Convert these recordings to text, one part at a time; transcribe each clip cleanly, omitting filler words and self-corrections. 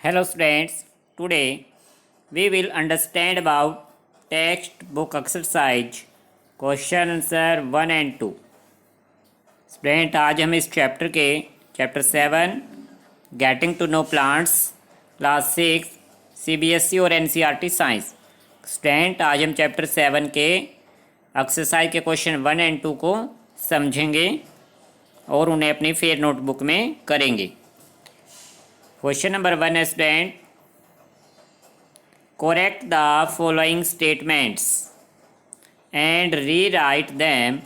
Hello students, today we will understand about textbook exercise question answer 1 and 2। Student आज हम इस chapter 7 getting to know plants class 6 CBSE और NCERT science. Student आज हम chapter 7 के exercise के question 1 and 2 को समझेंगे और उन्हें अपनी फेयर नोटबुक में करेंगे। क्वेश्चन नंबर 1 है student, correct the following statements and rewrite them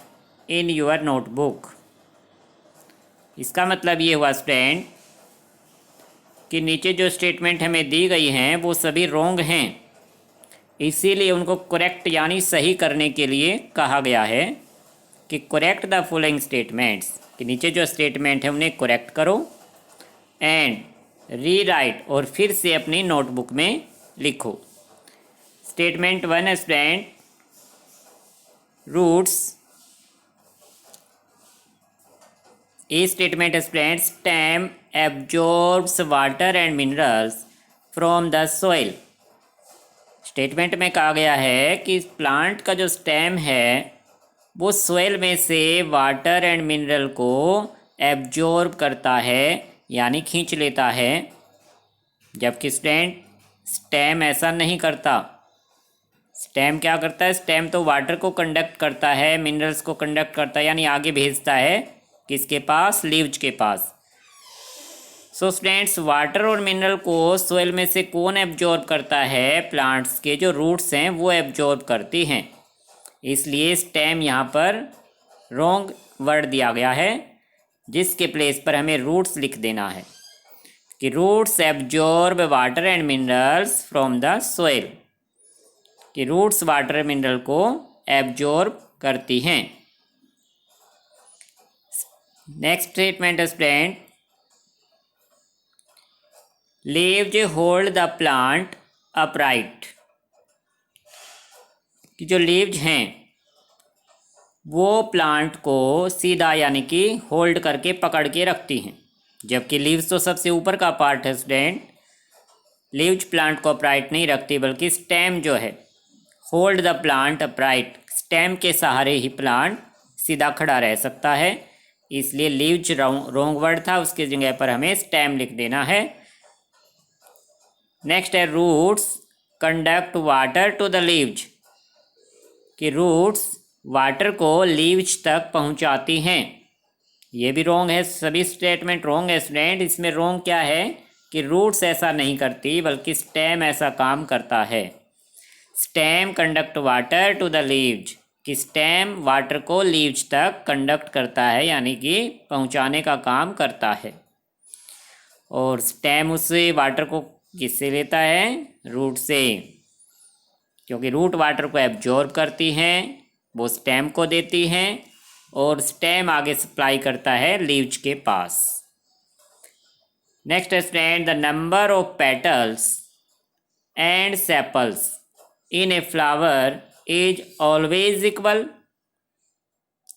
in your notebook. इसका मतलब ये हुआ स्टूडेंट कि नीचे जो स्टेटमेंट हमें दी गई हैं वो सभी रॉन्ग हैं, इसीलिए उनको करेक्ट यानी सही करने के लिए कहा गया है कि करेक्ट द फॉलोइंग स्टेटमेंट्स, कि नीचे जो स्टेटमेंट है उन्हें करेक्ट करो एंड रीराइट और फिर से अपनी नोटबुक में लिखो। स्टेटमेंट 1 है स्टूडेंट, रूट्स। ये स्टेटमेंट है student, stem absorbs water and minerals from the soil. Statement में कहा गया है कि प्लांट का जो स्टेम है वो सॉइल में से वाटर एंड मिनरल को एब्जॉर्ब करता है यानी खींच लेता है, जबकि स्टेम ऐसा नहीं करता। स्टेम क्या करता है? स्टेम तो वाटर को कंडक्ट करता है, मिनरल्स को कंडक्ट करता है, यानी आगे भेजता है किसके पास? लीव्स के पास। सो स्टूडेंट्स, वाटर और मिनरल को सोइल में से कौन एब्जॉर्ब करता है? प्लांट्स के जो रूट्स हैं वो एब्जॉर्ब करती हैं, इसलिए स्टेम यहाँ पर रॉन्ग वर्ड दिया गया है, जिसके प्लेस पर हमें रूट्स लिख देना है कि roots absorb water and minerals from the soil, कि रूट्स वाटर मिनरल को एब्जॉर्ब करती हैं। Next statement student, leaves hold the plant upright, कि जो लीव्स हैं वो प्लांट को सीधा यानी कि होल्ड करके पकड़ के रखती हैं, जबकि लीव्स तो सबसे ऊपर का पार्ट है स्टूडेंट। लीव्स प्लांट को अपराइट नहीं रखती, बल्कि स्टेम जो है hold the plant upright, stem के सहारे ही प्लांट सीधा खड़ा रह सकता है, इसलिए लीव्स रॉन्ग वर्ड था, उसकी जगह पर हमें स्टेम लिख देना है। नेक्स्ट है roots conduct water to the leaves, कि रूट्स वाटर को लीव्स तक पहुंचाती हैं। ये भी रॉन्ग है, सभी स्टेटमेंट रॉन्ग है स्टूडेंट। इसमें रॉन्ग क्या है कि रूट्स ऐसा नहीं करती, बल्कि स्टेम ऐसा काम करता है। Stem conduct water to the leaves, कि स्टेम वाटर को लीव्स तक कंडक्ट करता है यानी कि पहुंचाने का काम करता है, और स्टेम उससे वाटर को किससे लेता है? रूट से, क्योंकि रूट वाटर को एब्जॉर्ब करती हैं, वो स्टेम को देती हैं और स्टेम आगे सप्लाई करता है लीव्स के पास। Next student, the number of petals and sepals in a flower is always equal,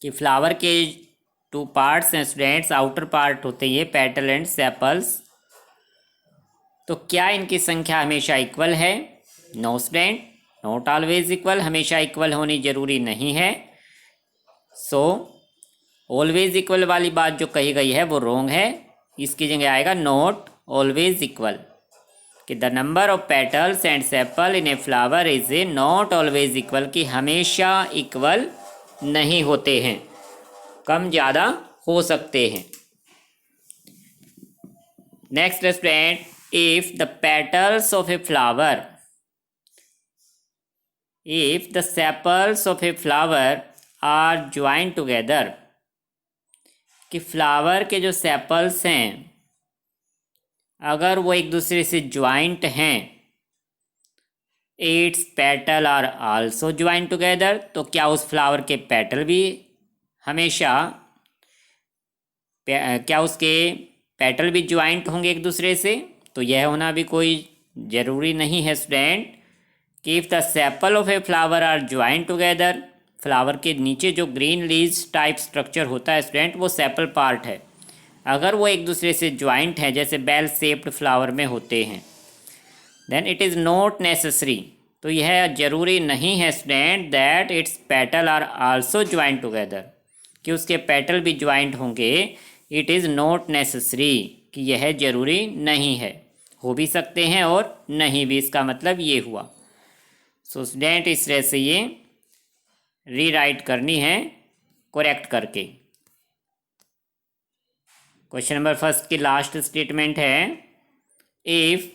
कि फ्लावर के 2 पार्ट्स हैं स्टूडेंट्स, आउटर पार्ट होते हैं पेटल एंड सेपल्स, तो क्या इनकी संख्या हमेशा इक्वल है? No student, not always equal, हमेशा इक्वल होनी जरूरी नहीं है। सो ऑलवेज इक्वल वाली बात जो कही गई है वो रॉन्ग है, इसकी जगह आएगा नॉट ऑलवेज इक्वल, कि the number of petals and sepal in a flower is a not always equal, कि हमेशा इक्वल नहीं होते हैं, कम ज़्यादा हो सकते हैं। Next student, if the petals of a flower, if the sepals of a flower are joined together, कि फ्लावर के जो सेपल्स हैं अगर वो एक दूसरे से ज्वाइंट हैं, its petal are also joint together, तो क्या उस फ्लावर के पेटल भी हमेशा क्या उसके पेटल भी ज्वाइंट होंगे एक दूसरे से? तो यह होना भी कोई ज़रूरी नहीं है स्टूडेंट, कि if the sepal of a flower are joint together, flower के नीचे जो ग्रीन लीव्स टाइप स्ट्रक्चर होता है स्टूडेंट वो सेपल पार्ट है, अगर वो एक दूसरे से ज्वाइंट हैं, जैसे बेल शेप्ड फ्लावर में होते हैं, then it is not necessary, तो यह ज़रूरी नहीं है student that its petal are also joint together, कि उसके पेटल भी ज्वाइंट होंगे। इट इज़ नॉट नेसेसरी, कि यह ज़रूरी नहीं है, हो भी सकते हैं और नहीं भी, इसका मतलब ये हुआ। सो स्टूडेंट इस तरह से ये रीराइट करनी है करेक्ट करके। क्वेश्चन नंबर फर्स्ट की लास्ट स्टेटमेंट है, if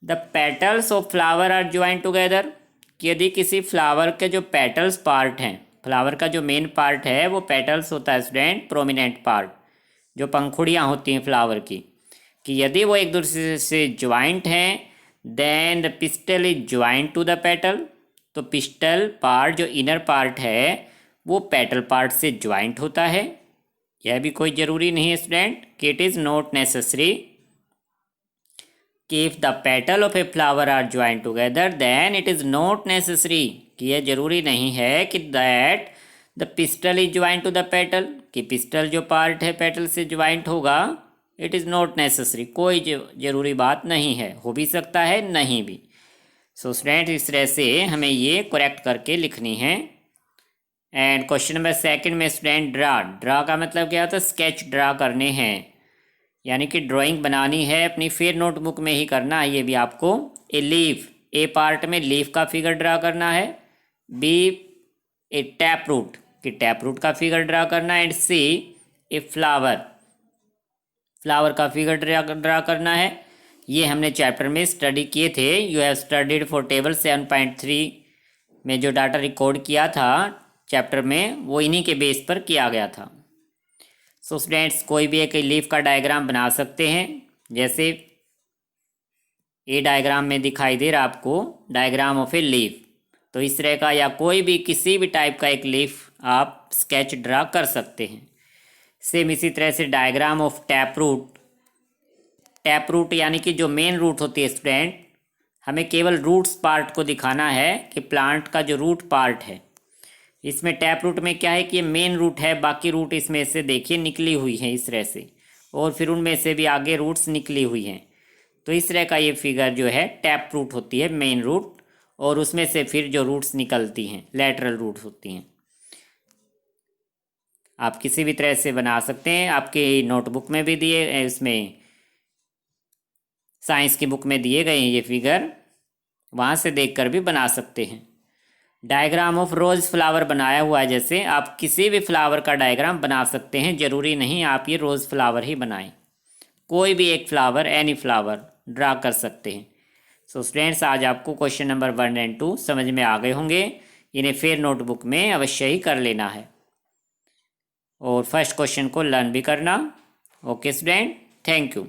the petals of flower are joint together, कि यदि किसी फ्लावर के जो पेटल्स पार्ट हैं, फ्लावर का जो मेन पार्ट है वो पेटल्स होता है स्टूडेंट, प्रोमिनेंट पार्ट, जो पंखुड़ियाँ होती हैं फ्लावर की, कि यदि वो एक दूसरे से ज्वाइंट हैं, then the pistil is joint to the petal, तो पिस्टल पार्ट जो इनर पार्ट है वो पेटल पार्ट से ज्वाइंट होता है। यह भी कोई ज़रूरी नहीं है स्टूडेंट, कि इट इज़ नॉट नेसेसरी कि if the petal of a flower are joint together then it is not necessary, कि यह जरूरी नहीं है कि that the pistil is joint to the petal, कि पिस्टल जो पार्ट है पेटल से ज्वाइंट होगा। इट इज़ नॉट नेसेसरी, कोई ज़रूरी बात नहीं है, हो भी सकता है नहीं भी। सो स्टूडेंट इस तरह से हमें ये करेक्ट करके लिखनी है। एंड क्वेश्चन नंबर सेकंड में स्टूडेंट ड्रा का मतलब क्या होता है, स्केच ड्रा करने हैं, यानी कि ड्राइंग बनानी है अपनी, फिर नोटबुक में ही करना है। ये भी आपको ए लीफ, ए पार्ट में लीफ का फिगर ड्रा करना है, बी ए टैप रूट, कि टैप रूट का फिगर ड्रा करना है, and C a flower, flower का फिगर ड्रा करना है। ये हमने चैप्टर में स्टडी किए थे। You have studied for table 7.3 में जो डाटा रिकॉर्ड किया था चैप्टर में, वो इन्हीं के बेस पर किया गया था। सो स्टूडेंट्स कोई भी एक लीफ का डायग्राम बना सकते हैं, जैसे ए डायग्राम में दिखाई दे रहा आपको, डायग्राम ऑफ ए लीफ, तो इस तरह का या कोई भी किसी भी टाइप का एक लीफ आप स्केच ड्रा कर सकते हैं। सेम इसी तरह से diagram of tap root, tap root यानी कि जो मेन रूट होती है स्टूडेंट, हमें केवल रूट्स पार्ट को दिखाना है कि प्लांट का जो रूट पार्ट है, इसमें टैप रूट में क्या है कि ये मेन रूट है, बाकी रूट इसमें से देखिए निकली हुई हैं इस तरह से, और फिर उनमें से भी आगे रूट्स निकली हुई हैं। तो इस तरह का ये फिगर जो है टैप रूट होती है, मेन रूट, और उसमें से फिर जो रूट्स निकलती हैं लैटरल रूट होती हैं। आप किसी भी तरह से बना सकते हैं, आपके नोटबुक में भी दिए, इसमें साइंस की बुक में दिए गए हैं ये फिगर, वहाँ से देखकर भी बना सकते हैं। डायग्राम ऑफ रोज़ फ्लावर बनाया हुआ है, जैसे आप किसी भी फ्लावर का डायग्राम बना सकते हैं, ज़रूरी नहीं आप ये रोज़ फ्लावर ही बनाएं, कोई भी एक फ्लावर, एनी फ्लावर ड्रा कर सकते हैं। सो स्टूडेंट्स आज आपको क्वेश्चन नंबर 1 एंड 2 समझ में आ गए होंगे, इन्हें फिर नोटबुक में अवश्य ही कर लेना है, और फर्स्ट क्वेश्चन को लर्न भी करना। Okay student, thank you.